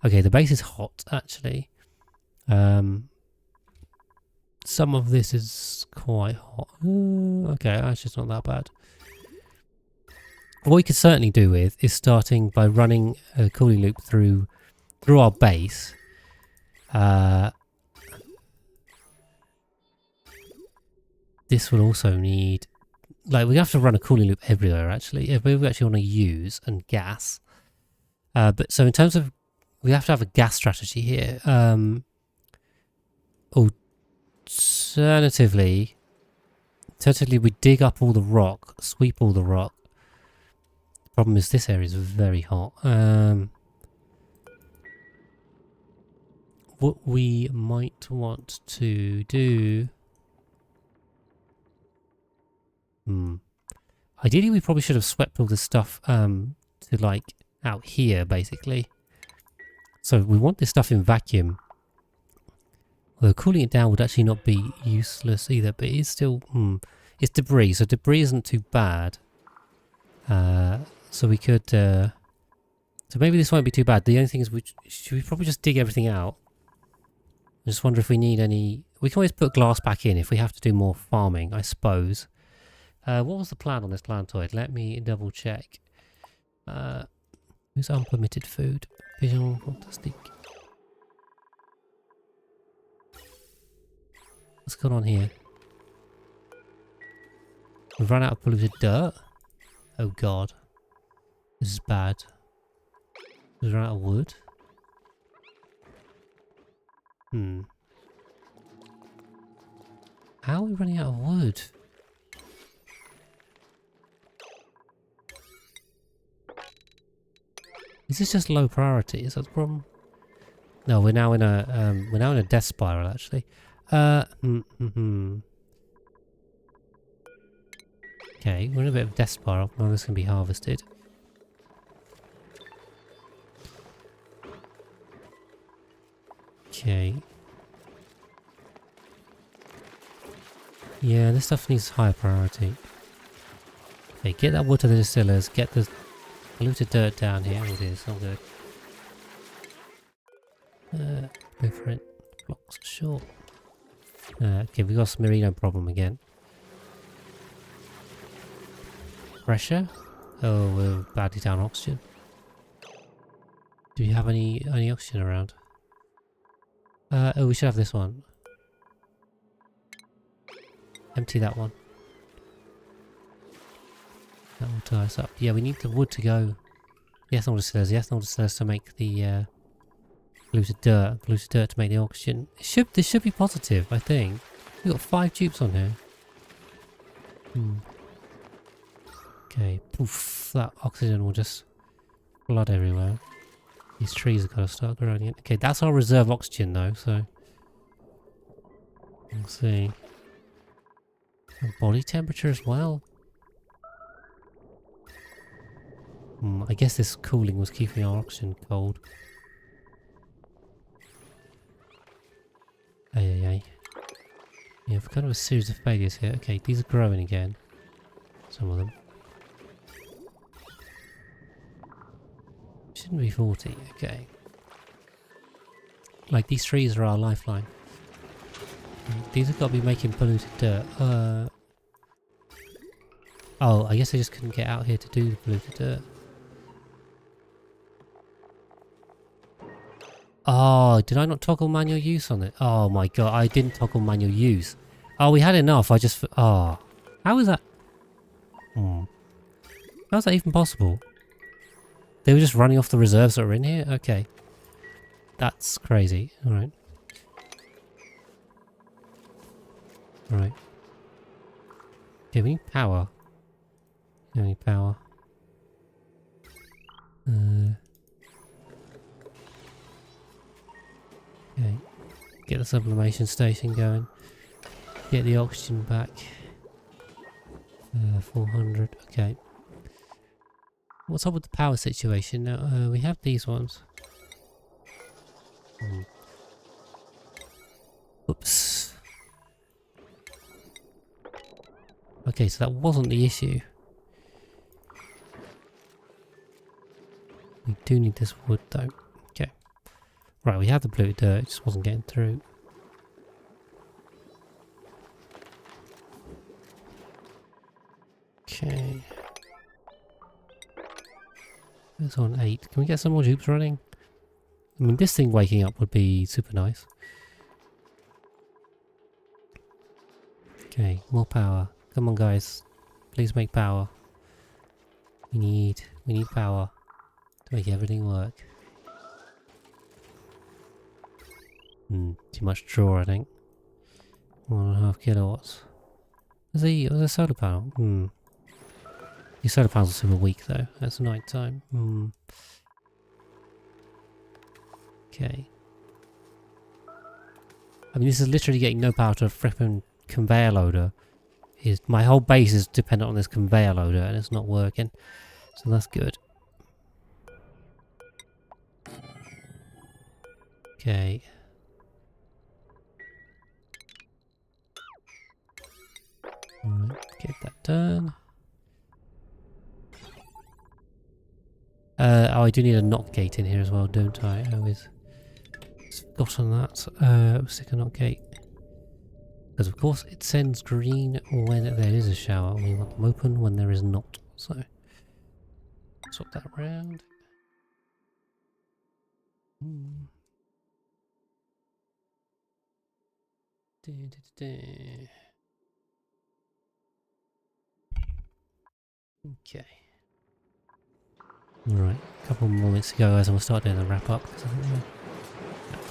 Okay, the base is hot, actually. Some of this is quite hot. Okay, actually it's not that bad. What we could certainly do with is starting by running a cooling loop through our base. This will also need, like, we have to run a cooling loop everywhere actually, if we actually want to use, and gas. But so in terms of, we have to have a gas strategy here. Alternatively, we dig up all the rock, sweep all the rock. Problem is this area is very hot. What we might want to do... Ideally we probably should have swept all this stuff to like out here basically. So we want this stuff in vacuum. Although cooling it down would actually not be useless either, but it is still... it's debris, so debris isn't too bad. So we could... so maybe this won't be too bad. The only thing is, should we probably just dig everything out? I just wonder if we need any... We can always put glass back in if we have to do more farming, I suppose. What was the plan on this planetoid? Let me double check. Who's unpermitted food? Vision, fantastic. What's going on here? We've run out of polluted dirt. Oh god. This is bad. We've run out of wood. How are we running out of wood? Is this just low priority? Is that the problem? No, we're now in a death spiral actually. Okay, we're in a bit of death spiral. Now this can be harvested. Okay. Yeah, this stuff needs higher priority. Okay, get that wood to the distillers, get the polluted dirt down here. Oh, it is, all good. Go for it. Blocks short. Okay, we got a merino problem again. Pressure? Oh, we're badly down oxygen. Do you have any oxygen around? Oh, we should have this one. Empty that one. That will tie us up. Yeah, we need the wood to go. Yes, ethanol distillers. Yes, ethanol distillers to make the polluted dirt. Polluted dirt to make the oxygen. This should be positive, I think. We've got 5 tubes on here. Okay, poof. That oxygen will just flood everywhere. These trees have got to start growing it. Okay, that's our reserve oxygen though, so... Let's see. And body temperature as well. I guess this cooling was keeping our oxygen cold. Ay. Yeah, we've kind of a series of failures here. Okay, these are growing again. Some of them. Shouldn't be 40, okay. Like, these trees are our lifeline. These have got to be making polluted dirt. Oh, I guess I just couldn't get out here to do the polluted dirt. Oh, did I not toggle manual use on it? Oh my god, I didn't toggle manual use. Oh, we had enough, I just... Oh. How is that? How is that even possible? They were just running off the reserves that were in here? Okay. That's crazy. Alright. Alright. Okay, we need power. We need power. Okay. Get the sublimation station going. Get the oxygen back. 400. Okay. What's up with the power situation now? We have these ones. Oops. Okay, so that wasn't the issue. We do need this wood though. Okay. Right, we have the blue dirt, it just wasn't getting through. Okay. It's on 8. Can we get some more tubes running? I mean, this thing waking up would be super nice. Okay, more power. Come on, guys. Please make power. We need power to make everything work. Too much draw, I think. 1.5 kilowatts. Was a solar panel? These solar panels are super weak though. That's night time. Okay. I mean, this is literally getting no power to a flipping conveyor loader. My whole base is dependent on this conveyor loader and it's not working. So that's good. Okay. Alright, get that done. Oh, I do need a knock gate in here as well, don't I? I always forgotten that. Stick a knock gate. Because of course it sends green when there is a shower, and we want them open when there is not. So, swap that around. Okay. Alright, a couple more moments to go as we'll start doing the wrap up. Because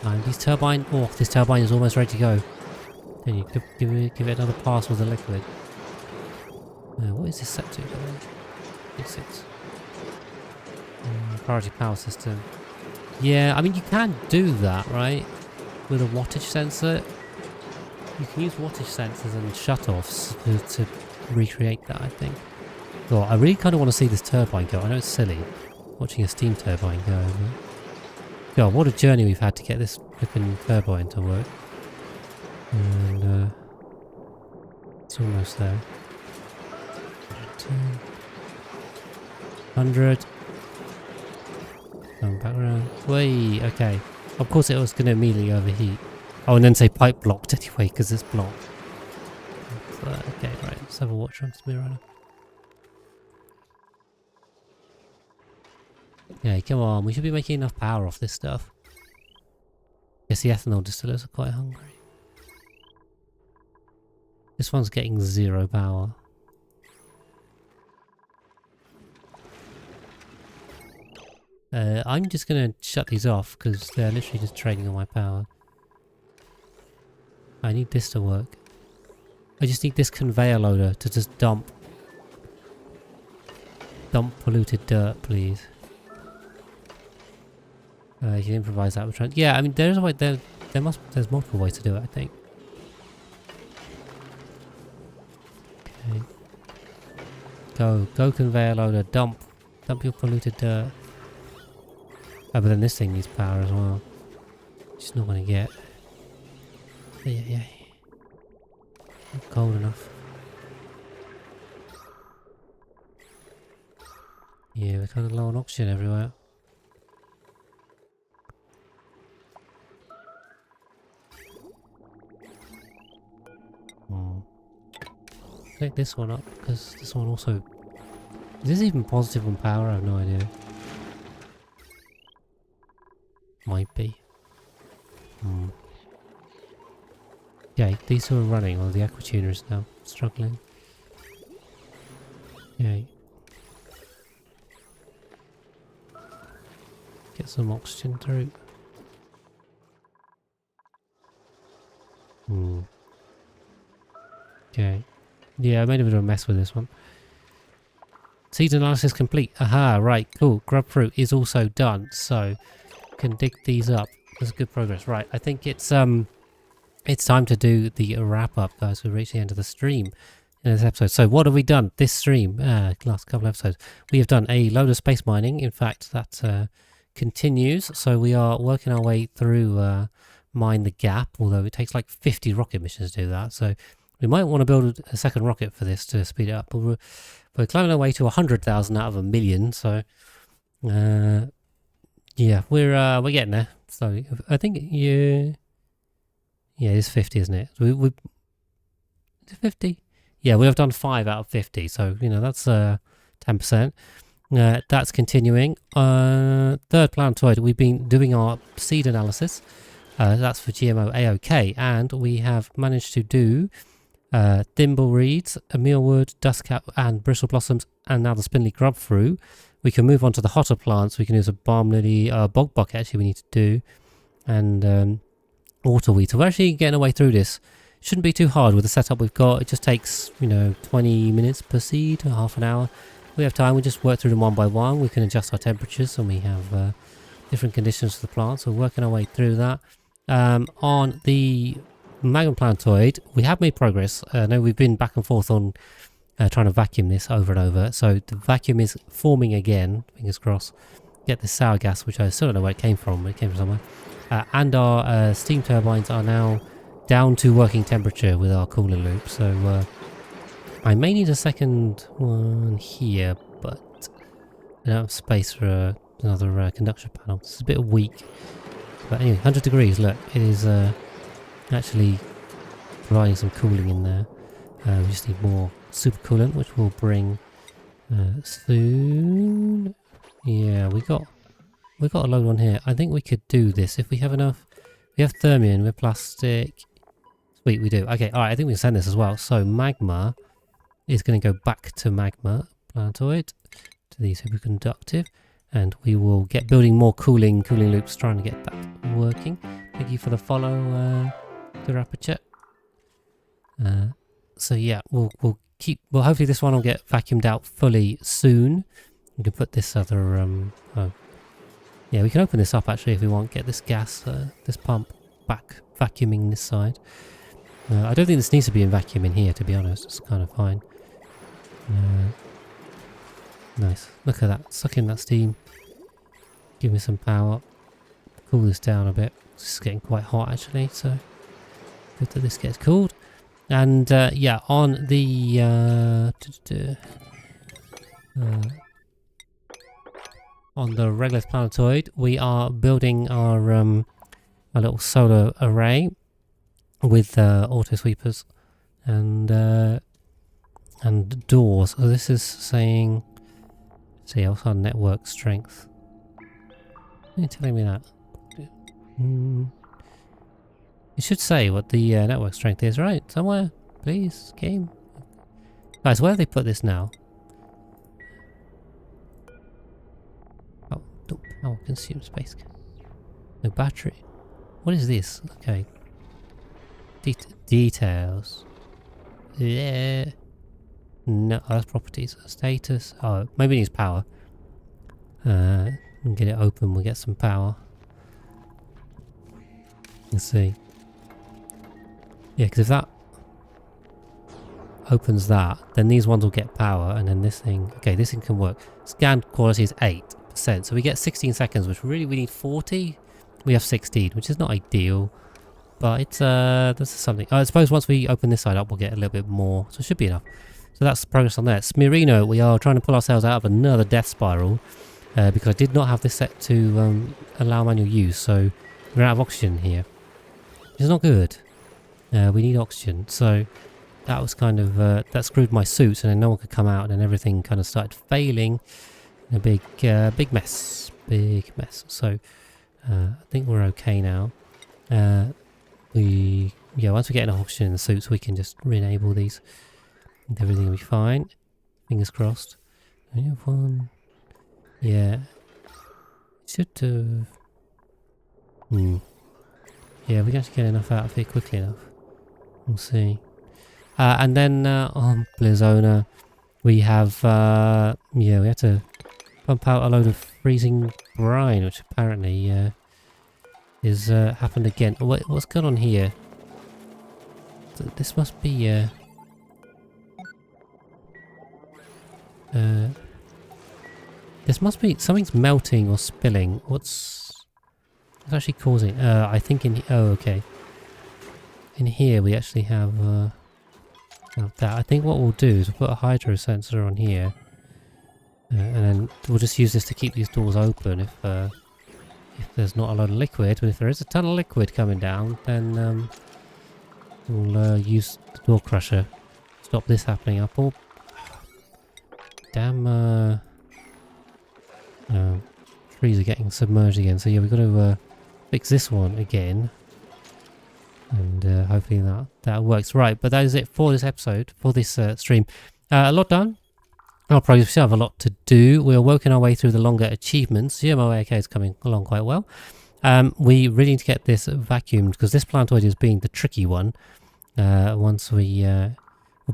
I think this turbine is almost ready to go. Then you give it another pass with the liquid. What is this set to? 6. Priority power system. Yeah, I mean you can do that, right? With a wattage sensor. You can use wattage sensors and shutoffs to recreate that, I think. Oh, I really kind of want to see this turbine go. I know it's silly watching a steam turbine go. God, what a journey we've had to get this flipping turbine to work. And it's almost there. 100. Going back around. Way, okay. Of course it was going to immediately overheat. Oh, and then say pipe blocked anyway, because it's blocked. Okay, right. Let's have a watch on Smirana. Yeah, come on. We should be making enough power off this stuff. Yes, the ethanol distillers are quite hungry. This one's getting 0 power. I'm just going to shut these off because they're literally just trading on my power. I need this to work. I just need this conveyor loader to just dump polluted dirt, please. You can improvise that. We're trying. Yeah, I mean, there's a way. There's multiple ways to do it, I think. Okay. Go conveyor loader. Dump your polluted dirt. Oh, but then this thing needs power as well. Just not gonna get. Yeah. Not cold enough. Yeah, we're kind of low on oxygen everywhere. Take this one up because this one also. Is this even positive on power? I have no idea. Might be. Okay, these two are running, while the aqua tuner is now struggling. Okay. Get some oxygen through. Okay. Yeah, I made a bit of a mess with this one. Seed analysis complete. Aha, right, cool. Grub fruit is also done, so can dig these up. That's good progress. Right, I think it's time to do the wrap up, guys. We've reached the end of the stream in this episode. So what have we done this stream? Last couple of episodes. We have done a load of space mining. In fact, that continues. So we are working our way through Mine the Gap, although it takes like 50 rocket missions to do that. So we might want to build a second rocket for this to speed it up. But we're climbing our way to 100,000 out of 1 million. So yeah, we're getting there. So I think yeah, it's 50, isn't it? We 50. Yeah, we have done 5 out of 50. So you know that's 10%. That's continuing. Third planetoid. We've been doing our seed analysis. That's for GMO AOK, and we have managed to do thimbleweeds, mealwood, dustcap, and bristle blossoms, and now the spindly grub fruit. We can move on to the hotter plants. We can use a balm lily, bog bucket actually we need to do, and waterweed. So we're actually getting our way through this. Shouldn't be too hard with the setup we've got. It just takes, 20 minutes per seed, half an hour. We have time. We just work through them one by one. We can adjust our temperatures, and we have different conditions for the plants. So we're working our way through that. On the magma planetoid, we have made progress. I know we've been back and forth on trying to vacuum this over and over. So the vacuum is forming again. Fingers crossed. Get this sour gas, which I still don't know where it came from. It came from somewhere. And our steam turbines are now down to working temperature with our cooler loop. So I may need a second one here, but I don't have space for another conduction panel. This is a bit weak. But anyway, 100 degrees, look, it is actually providing some cooling in there. We just need more super coolant, which we'll bring soon. Yeah, we got a load on here. I think we could do this if we have enough. We have thermion with plastic. Sweet, we do. Okay, alright, I think we can send this as well. So magma is going to go back to magma planetoid, to the superconductive. And we will get building more cooling loops, trying to get that working. Thank you for the follow, Durapachet. So yeah, we'll hopefully this one will get vacuumed out fully soon. We can put this other yeah, we can open this up actually if we want. Get this gas, this pump back vacuuming this side. I don't think this needs to be in vacuum in here, to be honest. It's kind of fine. Nice. Look at that. Suck in that steam. Give me some power. cool this down a bit. It's getting quite hot actually, so good that this gets cooled. And yeah, on the on the regular planetoid, we are building our little solar array with auto sweepers and doors. So this is saying, see, also network strength. Are you telling me that? It should say what the network strength is, right? Somewhere, please, game. Guys, where have they put this now? Oh, don't power consume space. No battery. What is this? Okay. Details. Yeah. No, that's properties. Status. Oh, maybe it needs power. Get it open, we'll get some power. Let's see. Yeah, because if that opens that, then these ones will get power, and then this thing... Okay, this thing can work. Scan quality is 8%, so we get 16 seconds, which really we need 40. We have 16, which is not ideal, but it's this is something. I suppose once we open this side up, we'll get a little bit more, so it should be enough. So that's progress on that. Smirino, we are trying to pull ourselves out of another death spiral, because I did not have this set to allow manual use, so we're out of oxygen here, which is not good. We need oxygen, so that was kind of that screwed my suit, and then no one could come out, and everything kind of started failing. A big mess, big mess. So I think we're okay now. Once we get enough oxygen in the suits, we can just re-enable these, and everything will be fine. Fingers crossed. We have one. Yeah, should have. Yeah, we can actually get enough out of here quickly enough. We'll see. And then on Blizzona, we have we have to pump out a load of freezing brine, which apparently is happened again. What's going on here? This must be this must be something's melting or spilling. What's actually causing? I think in okay. In here we actually have that. I think what we'll do is we'll put a hydro sensor on here, and then we'll just use this to keep these doors open if there's not a lot of liquid. But if there is a ton of liquid coming down, then we'll use the door crusher to stop this happening. Oh, damn! Trees are getting submerged again. So yeah, we've got to fix this one again. And hopefully that works. Right, but that is it for this episode, for this stream. A lot done. I'll probably still have a lot to do. We're working our way through the longer achievements. GMOAK is coming along quite well. We really need to get this vacuumed, because this planetoid is being the tricky one. Once we'll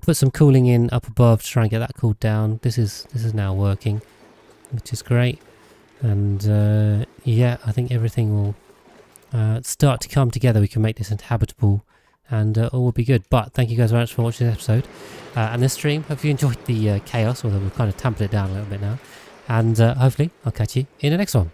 put some cooling in up above to try and get that cooled down. This is now working, which is great. And yeah, I think everything will start to come together. We can make this inhabitable, and all will be good. But thank you guys very much for watching this episode and this stream. Hope you enjoyed the chaos, although we've kind of tampered it down a little bit now. And hopefully I'll catch you in the next one.